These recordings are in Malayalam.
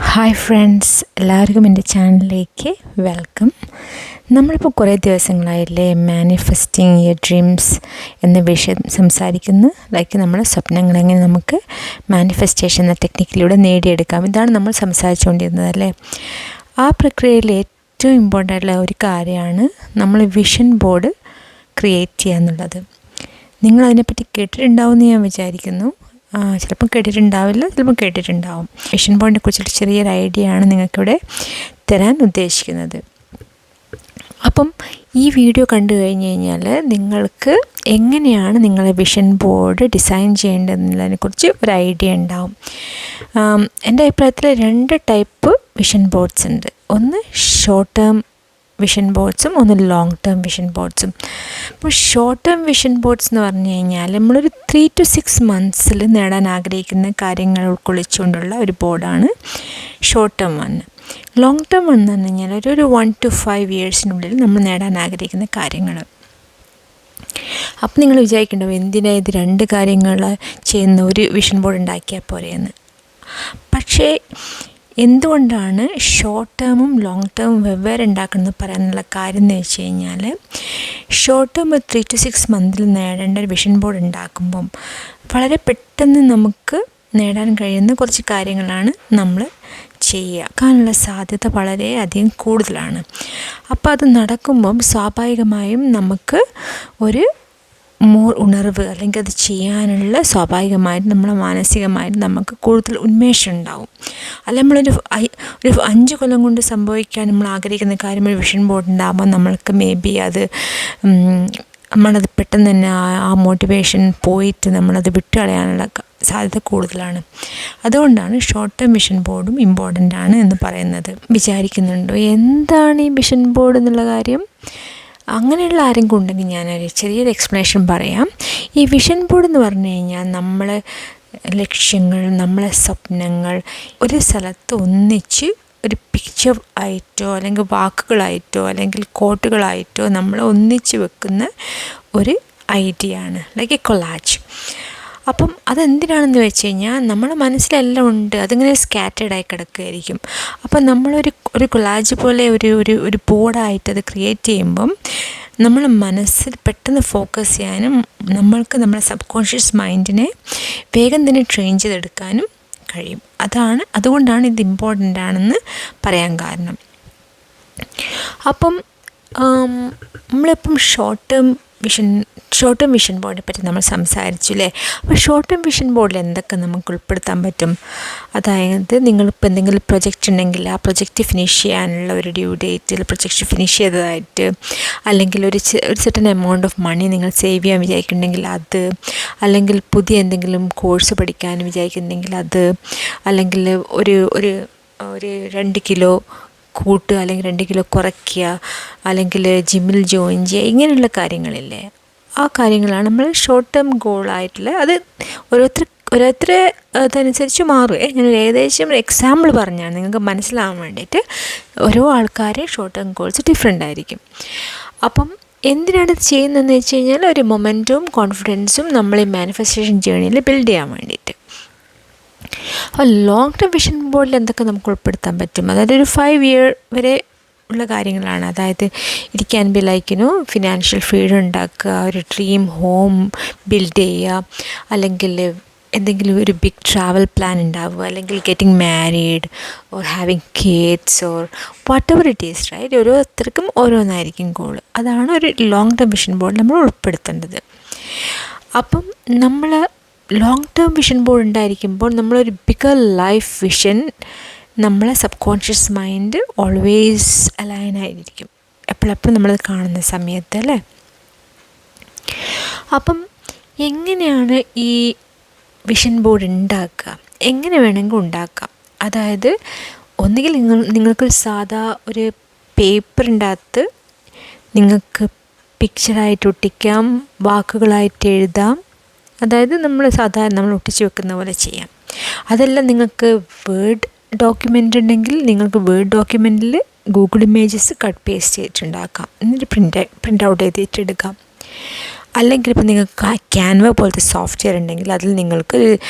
ഹായ് ഫ്രണ്ട്സ്, എല്ലാവർക്കും എൻ്റെ ചാനലിലേക്ക് വെൽക്കം. നമ്മളിപ്പോൾ കുറേ ദിവസങ്ങളായില്ലേ മാനിഫെസ്റ്റിംഗ് യുവർ ഡ്രീംസ് എന്ന വിഷയം സംസാരിക്കുന്നു. ലൈക്ക് നമ്മുടെ സ്വപ്നങ്ങൾ എങ്ങനെ നമുക്ക് മാനിഫെസ്റ്റേഷൻ എന്ന ടെക്നിക്കിലൂടെ നേടിയെടുക്കാം, ഇതാണ് നമ്മൾ സംസാരിച്ചുകൊണ്ടിരുന്നത് അല്ലേ. ആ പ്രക്രിയയിൽ ഏറ്റവും ഇമ്പോർട്ടൻ്റ് ആയിട്ടുള്ള ഒരു കാര്യമാണ് നമ്മൾ വിഷൻ ബോർഡ് ക്രിയേറ്റ് ചെയ്യുക എന്നുള്ളത്. നിങ്ങളതിനെപ്പറ്റി കേട്ടിട്ടുണ്ടാവുമെന്ന് ഞാൻ വിചാരിക്കുന്നു. ചിലപ്പം കേട്ടിട്ടുണ്ടാവില്ല, ചിലപ്പം കേട്ടിട്ടുണ്ടാവും. വിഷൻ ബോർഡിനെ കുറിച്ചിട്ട് ചെറിയൊരു ഐഡിയ ആണ് നിങ്ങൾക്കിവിടെ തരാൻ ഉദ്ദേശിക്കുന്നത്. അപ്പം ഈ വീഡിയോ കണ്ടു കഴിഞ്ഞ് കഴിഞ്ഞാൽ നിങ്ങൾക്ക് എങ്ങനെയാണ് നിങ്ങളെ വിഷൻ ബോർഡ് ഡിസൈൻ ചെയ്യേണ്ടതെന്നുള്ളതിനെക്കുറിച്ച് ഒരു ഐഡിയ ഉണ്ടാവും. എൻ്റെ അഭിപ്രായത്തിൽ 2 ടൈപ്പ് വിഷൻ ബോർഡ്സ് ഉണ്ട്. ഒന്ന് ഷോർട്ട് ടേം വിഷൻ ബോർഡ്സും ഒന്ന് ലോങ് ടേം വിഷൻ ബോർഡ്സും. അപ്പോൾ ഷോർട്ട് ടേം വിഷൻ ബോർഡ്സ് എന്ന് പറഞ്ഞു കഴിഞ്ഞാൽ നമ്മളൊരു 3 to 6 months നേടാൻ ആഗ്രഹിക്കുന്ന കാര്യങ്ങൾ ഉൾക്കൊള്ളിച്ചുകൊണ്ടുള്ള ഒരു ബോർഡാണ് short term one. Long term one എന്ന് പറഞ്ഞു കഴിഞ്ഞാൽ ഒരു 1 to 5 years നമ്മൾ നേടാൻ ആഗ്രഹിക്കുന്ന കാര്യങ്ങൾ. അപ്പം നിങ്ങൾ വിചാരിക്കേണ്ടത് എന്തിനാ ഇത് 2 കാര്യങ്ങൾ ചെയ്യുന്ന ഒരു വിഷൻ ബോർഡ് ഉണ്ടാക്കിയാൽ പോരെയെന്ന്. പക്ഷേ എന്തുകൊണ്ടാണ് ഷോർട്ട് ടേമും ലോങ് ടേമും വെവ്വേറെ ഉണ്ടാക്കണമെന്ന് പറയാനുള്ള കാര്യം എന്ന് വെച്ച് കഴിഞ്ഞാൽ, ഷോർട്ട് ടേം 3 to 6 months നേടേണ്ട ഒരു വിഷൻ ബോർഡ് ഉണ്ടാക്കുമ്പം വളരെ പെട്ടെന്ന് നമുക്ക് നേടാൻ കഴിയുന്ന കുറച്ച് കാര്യങ്ങളാണ് നമ്മൾ ചെയ്യാനുള്ള സാധ്യത വളരെയധികം കൂടുതലാണ്. അപ്പോൾ അത് നടക്കുമ്പം സ്വാഭാവികമായും നമുക്ക് ഒരു ഉണർവ് അല്ലെങ്കിൽ അത് ചെയ്യാനുള്ള സ്വാഭാവികമായിട്ട് നമ്മളെ മാനസികമായിട്ട് നമുക്ക് കൂടുതൽ ഉന്മേഷം ഉണ്ടാവും. അല്ല നമ്മളൊരു 5 കൊല്ലം കൊണ്ട് സംഭവിക്കാൻ നമ്മൾ ആഗ്രഹിക്കുന്ന കാര്യം ഒരു വിഷൻ ബോർഡ് ഉണ്ടാകുമ്പോൾ നമ്മൾക്ക് മേ ബി അത് നമ്മളത് പെട്ടെന്ന് തന്നെ ആ മോട്ടിവേഷൻ പോയിട്ട് നമ്മളത് വിട്ട് കളയാനുള്ള സാധ്യത കൂടുതലാണ്. അതുകൊണ്ടാണ് ഷോർട്ട് ടേം വിഷൻ ബോർഡും ഇമ്പോർട്ടൻ്റ് ആണ് എന്ന് പറയുന്നത്. വിചാരിക്കുന്നുണ്ടോ എന്താണ് ഈ വിഷൻ ബോർഡ് എന്നുള്ള കാര്യം? അങ്ങനെയുള്ള ആരെങ്കിലും ഉണ്ടെങ്കിൽ ഞാനൊരു ചെറിയൊരു എക്സ്പ്ലനേഷൻ പറയാം. ഈ വിഷൻ ബോർഡ് എന്ന് പറഞ്ഞു കഴിഞ്ഞാൽ നമ്മളെ ലക്ഷ്യങ്ങൾ, നമ്മളെ സ്വപ്നങ്ങൾ ഒരു സ്ഥലത്ത് ഒന്നിച്ച് ഒരു പിക്ചർ ആയിട്ടോ അല്ലെങ്കിൽ വാക്കുകളായിട്ടോ അല്ലെങ്കിൽ കോട്ടുകളായിട്ടോ നമ്മൾ ഒന്നിച്ച് വെക്കുന്ന ഒരു ഐഡിയ ആണ്, ലൈക്ക് എ കൊളാജ്. അപ്പം അതെന്തിനാണെന്ന് വെച്ച് കഴിഞ്ഞാൽ നമ്മുടെ മനസ്സിലെല്ലാം ഉണ്ട്, അതിങ്ങനെ സ്കാറ്റേഡായി കിടക്കുകയായിരിക്കും. അപ്പം നമ്മളൊരു കൊളാജ് പോലെ ഒരു ബോർഡായിട്ട് അത് ക്രിയേറ്റ് ചെയ്യുമ്പം നമ്മൾ മനസ്സിൽ പെട്ടെന്ന് ഫോക്കസ് ചെയ്യാനും നമ്മൾക്ക് നമ്മുടെ സബ് കോൺഷ്യസ് മൈൻഡിനെ വേഗം തന്നെ ട്രെയിൻ ചെയ്തെടുക്കാനും കഴിയും. അതുകൊണ്ടാണ് ഇത് ഇമ്പോർട്ടൻ്റ് ആണെന്ന് പറയാൻ കാരണം. അപ്പം നമ്മളിപ്പം ഷോർട്ട് ടേം വിഷൻ ബോർഡിനെ പറ്റി നമ്മൾ സംസാരിച്ചു അല്ലേ. അപ്പോൾ ഷോർട്ട് ടേം വിഷൻ ബോർഡിൽ എന്തൊക്കെ നമുക്ക് ഉൾപ്പെടുത്താൻ പറ്റും? അതായത് നിങ്ങളിപ്പോൾ എന്തെങ്കിലും പ്രൊജക്റ്റ് ഉണ്ടെങ്കിൽ ആ പ്രൊജക്റ്റ് ഫിനിഷ് ചെയ്യാനുള്ള ഒരു ഡ്യൂ ഡേറ്റിൽ പ്രൊജക്റ്റ് ഫിനിഷ് ചെയ്തതായിട്ട്, അല്ലെങ്കിൽ ഒരു സെർട്ടൻ എമൗണ്ട് ഓഫ് മണി നിങ്ങൾ സേവ് ചെയ്യാൻ വിചാരിക്കുന്നുണ്ടെങ്കിൽ അത്, അല്ലെങ്കിൽ പുതിയ എന്തെങ്കിലും കോഴ്സ് പഠിക്കാൻ വിചാരിക്കുന്നുണ്ടെങ്കിൽ അത്, അല്ലെങ്കിൽ ഒരു 2 കിലോ കൂട്ടുക അല്ലെങ്കിൽ 2 കിലോ കുറയ്ക്കുക, അല്ലെങ്കിൽ ജിമ്മിൽ ജോയിൻ ചെയ്യുക, ഇങ്ങനെയുള്ള കാര്യങ്ങളില്ലേ, ആ കാര്യങ്ങളാണ് നമ്മൾ ഷോർട്ട് ടേം ഗോളായിട്ടുള്ള. അത് ഓരോരുത്തർ അതനുസരിച്ച് മാറുമേ. ഞാനൊരു ഏകദേശം ഒരു എക്സാമ്പിൾ പറഞ്ഞാണ് നിങ്ങൾക്ക് മനസ്സിലാവാൻ വേണ്ടിയിട്ട്. ഓരോ ആൾക്കാരെ ഷോർട്ട് ടേം ഗോൾസ് ഡിഫറെൻ്റ് ആയിരിക്കും. അപ്പം എന്തിനാണ് ഇത് ചെയ്യുന്നതെന്ന് വെച്ച് കഴിഞ്ഞാൽ ഒരു മൊമെൻറ്റും കോൺഫിഡൻസും നമ്മൾ ഈ മാനിഫെസ്റ്റേഷൻ ജേർണിയിൽ ബിൽഡ് ചെയ്യാൻ വേണ്ടിയിട്ട്. അപ്പോൾ ലോങ് ടേം വിഷൻ ബോർഡിൽ എന്തൊക്കെ നമുക്ക് ഉൾപ്പെടുത്താൻ പറ്റും? അതായത് ഒരു 5 year വരെ ഉള്ള കാര്യങ്ങളാണ്. അതായത് it can be like financial freedom ഉണ്ടാക്കുക, ഒരു ഡ്രീം ഹോം ബിൽഡ് ചെയ്യുക, അല്ലെങ്കിൽ എന്തെങ്കിലും ഒരു ബിഗ് ട്രാവൽ പ്ലാൻ ഉണ്ടാവുക, അല്ലെങ്കിൽ getting married or having kids or whatever it is, right? ഓരോരുത്തർക്കും ഓരോന്നായിരിക്കും ഗോൾ. അതാണ് ഒരു ലോങ് ടേം വിഷൻ ബോർഡ് നമ്മൾ ഉൾപ്പെടുത്തേണ്ടത്. അപ്പം നമ്മൾ ലോങ് ടേം വിഷൻ ബോർഡ് ഉണ്ടായിരിക്കുമ്പോൾ നമ്മളൊരു ബിഗർ ലൈഫ് വിഷൻ നമ്മളെ subconscious mind always align ആയിരിക്കും എപ്പോഴെപ്പോഴും നമ്മളത് കാണുന്ന സമയത്ത് അല്ലേ. അപ്പം എങ്ങനെയാണ് ഈ വിഷൻ ബോർഡ് ഉണ്ടാക്കുക? എങ്ങനെ വേണമെങ്കിൽ ഉണ്ടാക്കാം. അതായത് ഒന്നുകിൽ നിങ്ങൾക്ക് സാധാ ഒരു പേപ്പറിൻ്റെ അകത്ത് നിങ്ങൾക്ക് പിക്ചറായിട്ട് ഒട്ടിക്കാം, വാക്കുകളായിട്ട് എഴുതാം. അതായത് നമ്മൾ ഒട്ടിച്ച് വെക്കുന്ന പോലെ ചെയ്യാം. അതെല്ലാം നിങ്ങൾക്ക് വേർഡ് ഡോക്യുമെൻ്റ് ഉണ്ടെങ്കിൽ നിങ്ങൾക്ക് വേർഡ് ഡോക്യുമെൻറ്റിൽ ഗൂഗിൾ ഇമേജസ് കട്ട് പേസ്റ്റ് ചെയ്തിട്ടുണ്ടാക്കാം, എന്നിട്ട് പ്രിൻ്റ് ഔട്ട് ചെയ്തിട്ടെടുക്കാം. അല്ലെങ്കിൽ ഇപ്പോൾ നിങ്ങൾക്ക് ക്യാൻവ പോലത്തെ സോഫ്റ്റ്വെയർ ഉണ്ടെങ്കിൽ അതിൽ നിങ്ങൾക്ക്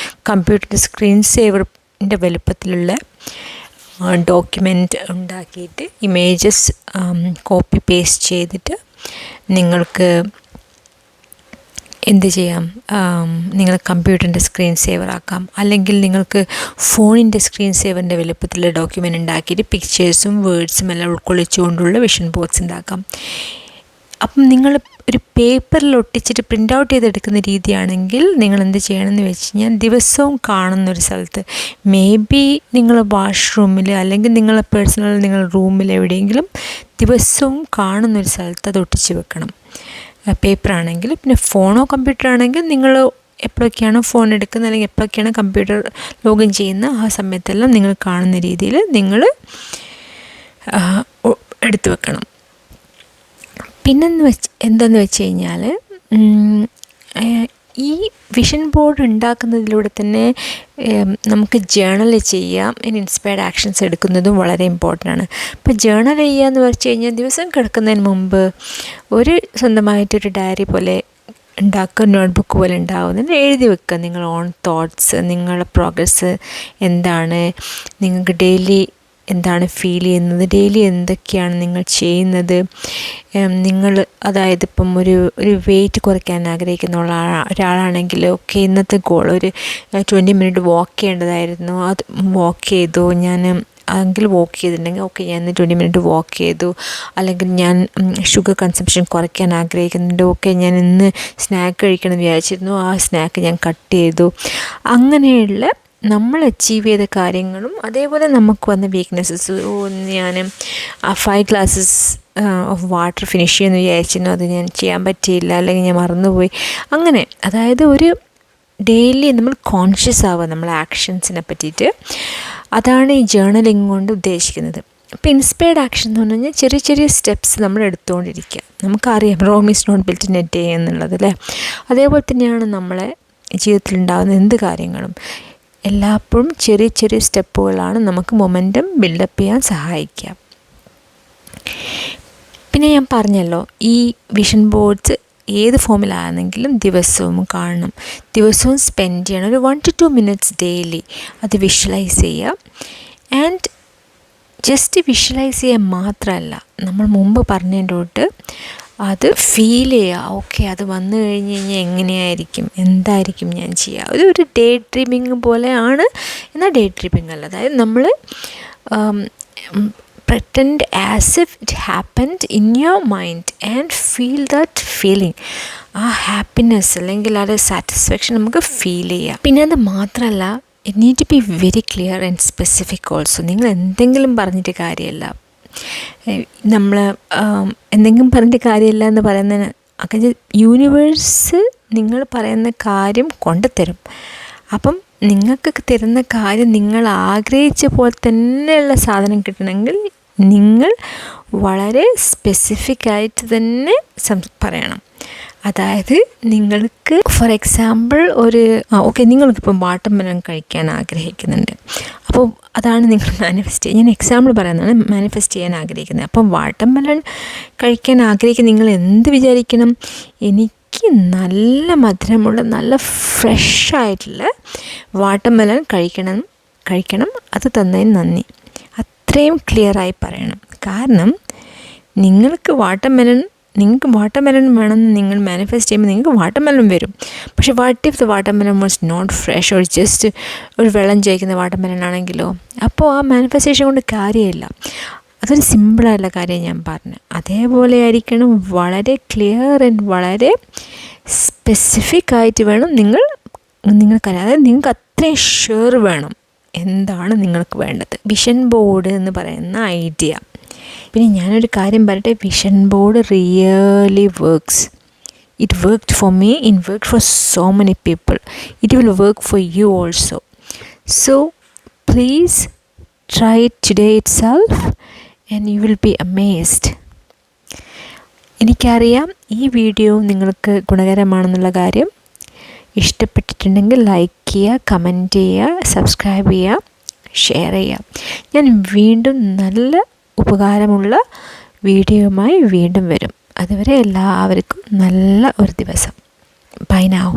കമ്പ്യൂട്ടറിൻ്റെ സ്ക്രീൻ സേവറിൻ്റെ വലുപ്പത്തിലുള്ള ഡോക്യുമെൻ്റ് ഉണ്ടാക്കിയിട്ട് ഇമേജസ് കോപ്പി പേസ്റ്റ് ചെയ്തിട്ട് നിങ്ങൾക്ക് എന്ത് ചെയ്യാം, നിങ്ങൾ കമ്പ്യൂട്ടറിൻ്റെ സ്ക്രീൻ സേവർ ആക്കാം. അല്ലെങ്കിൽ നിങ്ങൾക്ക് ഫോണിൻ്റെ സ്ക്രീൻ സേവറിൻ്റെ വലുപ്പത്തിലുള്ള ഡോക്യുമെൻ്റ് ഉണ്ടാക്കിയിട്ട് പിക്ചേഴ്സും വേർഡ്സും എല്ലാം ഉൾക്കൊള്ളിച്ചുകൊണ്ടുള്ള വിഷൻ ബോർഡ്സ് ഉണ്ടാക്കാം. അപ്പം നിങ്ങൾ ഒരു പേപ്പറിൽ ഒട്ടിച്ചിട്ട് പ്രിൻ്റ് ഔട്ട് ചെയ്തെടുക്കുന്ന രീതിയാണെങ്കിൽ നിങ്ങൾ എന്ത് ചെയ്യണമെന്ന് വെച്ച് കഴിഞ്ഞാൽ ദിവസവും കാണുന്നൊരു സ്ഥലത്ത്, മേ ബി നിങ്ങൾ വാഷ്റൂമിൽ അല്ലെങ്കിൽ നിങ്ങളെ പേഴ്സണൽ നിങ്ങൾ റൂമിൽ എവിടെയെങ്കിലും ദിവസവും കാണുന്നൊരു സ്ഥലത്ത് അത് ഒട്ടിച്ച് വെക്കണം. പേപ്പറാണെങ്കിൽ. പിന്നെ ഫോണോ കമ്പ്യൂട്ടർ ആണെങ്കിൽ നിങ്ങൾ എപ്പോഴൊക്കെയാണോ ഫോൺ എടുക്കുന്നത് അല്ലെങ്കിൽ എപ്പോഴൊക്കെയാണ് കമ്പ്യൂട്ടർ ലോഗിൻ ചെയ്യുന്ന ആ സമയത്തെല്ലാം നിങ്ങൾ കാണുന്ന രീതിയിൽ നിങ്ങൾ എടുത്തു വെക്കണം. എന്താണെന്ന് വെച്ച് കഴിഞ്ഞാൽ ഈ വിഷൻ ബോർഡ് ഉണ്ടാക്കുന്നതിലൂടെ തന്നെ നമുക്ക് ജേണൽ ചെയ്യാം. ഇൻസ്പയർഡ് ആക്ഷൻസ് എടുക്കുന്നതും വളരെ ഇമ്പോർട്ടൻ്റ് ആണ്. ഇപ്പോൾ ജേണൽ ചെയ്യുക എന്ന് വെച്ച് കഴിഞ്ഞാൽ ദിവസം കിടക്കുന്നതിന് മുമ്പ് സ്വന്തമായിട്ടൊരു ഡയറി പോലെ ഉണ്ടാക്കുക, നോട്ട്ബുക്ക് പോലെ ഉണ്ടാവുന്നത് എഴുതി വെക്കുക. നിങ്ങൾ ഓൺ തോട്ട്സ്, നിങ്ങളുടെ പ്രോഗ്രസ് എന്താണ്, നിങ്ങൾക്ക് ഡെയിലി എന്താണ് ഫീൽ ചെയ്യുന്നത്, ഡെയിലി എന്തൊക്കെയാണ് നിങ്ങൾ ചെയ്യുന്നത്, നിങ്ങൾ അതായത് ഇപ്പം ഒരു വെയിറ്റ് കുറയ്ക്കാൻ ആഗ്രഹിക്കുന്ന ഒരാളാണെങ്കിൽ ഓക്കെ ഇന്നത്തെ ഗോൾ ഒരു 20 മിനിറ്റ് വാക്ക് ചെയ്യേണ്ടതായിരുന്നു, അത് വാക്ക് ചെയ്തു ഞാൻ എങ്കിൽ വാക്ക് ചെയ്തിട്ടുണ്ടെങ്കിൽ ഓക്കെ ഞാൻ ഇന്ന് 20 മിനിറ്റ് വാക്ക് ചെയ്തു. അല്ലെങ്കിൽ ഞാൻ ഷുഗർ കൺസംഷൻ കുറയ്ക്കാൻ ആഗ്രഹിക്കുന്നുണ്ട്, ഓക്കെ ഞാൻ ഇന്ന് സ്നാക്ക് കഴിക്കണം വിചാരിച്ചിരുന്നു, ആ സ്നാക്ക് ഞാൻ കട്ട് ചെയ്തു. അങ്ങനെയുള്ള നമ്മൾ അച്ചീവ് ചെയ്ത കാര്യങ്ങളും അതേപോലെ നമുക്ക് വന്ന വീക്ക്നെസ്സസ്, ഞാൻ 5 ഗ്ലാസസ് ഓഫ് വാട്ടർ ഫിനിഷ് ചെയ്യുമെന്ന് വിചാരിച്ചിരുന്നു, അത് ഞാൻ ചെയ്യാൻ പറ്റിയില്ല, അല്ലെങ്കിൽ ഞാൻ മറന്നുപോയി. അങ്ങനെ അതായത് ഒരു ഡെയിലി നമ്മൾ കോൺഷ്യസ് ആവുക നമ്മളെ ആക്ഷൻസിനെ പറ്റിയിട്ട്. അതാണ് ഈ ജേർണലിംഗ് കൊണ്ട് ഉദ്ദേശിക്കുന്നത്. അപ്പോൾ ഇൻസ്പയർഡ് ആക്ഷൻ എന്ന് പറഞ്ഞു കഴിഞ്ഞാൽ ചെറിയ ചെറിയ സ്റ്റെപ്സ് നമ്മൾ എടുത്തുകൊണ്ടിരിക്കുക. നമുക്കറിയാം Rome is not built in a day എന്നുള്ളത് അല്ലേ. അതേപോലെ തന്നെയാണ് നമ്മളെ ജീവിതത്തിലുണ്ടാകുന്ന എന്ത് കാര്യങ്ങളും എല്ലായ്പ്പോഴും ചെറിയ ചെറിയ സ്റ്റെപ്പുകളാണ് നമുക്ക് മൊമെൻറ്റം ബിൽഡപ്പ് ചെയ്യാൻ സഹായിക്കുക. പിന്നെ ഞാൻ പറഞ്ഞല്ലോ ഈ വിഷൻ ബോർഡ്സ് ഏത് ഫോമിലാണെങ്കിലും ദിവസവും കാണണം, ദിവസവും സ്പെൻഡ് ചെയ്യണം. ഒരു 1 to 2 minutes ഡെയിലി അത് വിഷ്വലൈസ് ചെയ്യുക. ആൻഡ് ജസ്റ്റ് വിഷ്വലൈസ് ചെയ്യുക മാത്രമല്ല, നമ്മൾ മുമ്പ് പറഞ്ഞതിൻ്റെ അത് ഫീൽ ചെയ്യുക. ഓക്കെ അത് വന്നു കഴിഞ്ഞ് കഴിഞ്ഞാൽ എങ്ങനെയായിരിക്കും, എന്തായിരിക്കും ഞാൻ ചെയ്യുക. ഒരു ഡേ ഡ്രീമിങ് പോലെയാണ്. എന്നാൽ ഡേ ഡ്രീമിങ് അല്ല, അതായത് നമ്മൾ pretend as if it happened in your mind and feel that feeling. ആ ഹാപ്പിനെസ് അല്ലെങ്കിൽ ആ സാറ്റിസ്ഫാക്ഷൻ നമുക്ക് ഫീൽ ചെയ്യാം. പിന്നെ അത് മാത്രമല്ല, it need to be very clear and specific also. നിങ്ങൾ എന്തെങ്കിലും പറഞ്ഞിട്ട് കാര്യമല്ല, നമ്മൾ എന്തെങ്കിലും പറഞ്ഞിട്ട് കാര്യമില്ല എന്ന് പറയുന്നതിന് അങ്ങനെ യൂണിവേഴ്സ് നിങ്ങൾ പറയുന്ന കാര്യം കൊണ്ടുതരും. അപ്പം നിങ്ങൾക്ക് തരുന്ന കാര്യം നിങ്ങൾ ആഗ്രഹിച്ച പോലെ തന്നെയുള്ള സാധനം കിട്ടണമെങ്കിൽ നിങ്ങൾ വളരെ സ്പെസിഫിക് ആയിട്ട് തന്നെ പറയണം. അതായത് നിങ്ങൾക്ക് ഫോർ എക്സാമ്പിൾ ഓക്കെ നിങ്ങൾക്കിപ്പം വാട്ടർമെലൺ കഴിക്കാൻ ആഗ്രഹിക്കുന്നുണ്ട്, അപ്പോൾ അതാണ് നിങ്ങൾ മാനിഫെസ്റ്റ് ചെയ്യുക. ഞാൻ എക്സാമ്പിൾ പറയുന്നതാണ് മാനിഫെസ്റ്റ് ചെയ്യാൻ ആഗ്രഹിക്കുന്നത്. അപ്പം വാട്ടർമെലൺ കഴിക്കാൻ ആഗ്രഹിക്കുന്ന നിങ്ങൾ എന്ത് വിചാരിക്കണം, എനിക്ക് നല്ല മധുരമുള്ള നല്ല ഫ്രഷായിട്ടുള്ള വാട്ടർമെലൺ കഴിക്കണം, അത് തന്നതിന് നന്ദി. അത്രയും ക്ലിയറായി പറയണം. കാരണം നിങ്ങൾക്ക് വാട്ടർമെലൺ വേണമെന്ന് നിങ്ങൾ മാനിഫെസ്റ്റ് ചെയ്യുമ്പോൾ നിങ്ങൾക്ക് വാട്ടർമെലൺ വരും. പക്ഷേ what if the watermelon was not fresh, ഒരു ജസ്റ്റ് ഒരു വെള്ളം ചോദിക്കുന്ന വാട്ടർമെലൺ ആണെങ്കിലോ, അപ്പോൾ ആ മാനിഫെസ്റ്റേഷൻ കൊണ്ട് കാര്യമില്ല. അതൊരു സിമ്പിളായിട്ടുള്ള കാര്യം ഞാൻ പറഞ്ഞു. അതേപോലെ ആയിരിക്കണം, വളരെ ക്ലിയർ ആൻഡ് വളരെ സ്പെസിഫിക് ആയിട്ട് വേണം നിങ്ങൾക്കറിയാം. അതായത് നിങ്ങൾക്ക് അത്രയും ഷുവർ വേണം എന്താണ് നിങ്ങൾക്ക് വേണ്ടത്. വിഷൻ ബോർഡ് എന്ന് പറയുന്ന ഐഡിയ. പിന്നെ ഞാനൊരു കാര്യം പറയട്ടെ, vision board really works. It worked for me, it worked for so many people. It will work for you also. So please try it today itself and you will be amazed. എനിക്കറിയാം ഈ വീഡിയോ നിങ്ങൾക്ക് ഗുണകരമാണെന്നുള്ള കാര്യം. ഇഷ്ടപ്പെട്ടിട്ടുണ്ടെങ്കിൽ ലൈക്ക് ചെയ്യുക, കമൻറ്റ് ചെയ്യുക, സബ്സ്ക്രൈബ് ചെയ്യുക, ഷെയർ ചെയ്യുക. ഞാൻ വീണ്ടും നല്ല ഉപകാരമുള്ള വീഡിയോയുമായി വീണ്ടും വരും. അതുവരെ എല്ലാവർക്കും നല്ല ഒരു ദിവസം. Buy now.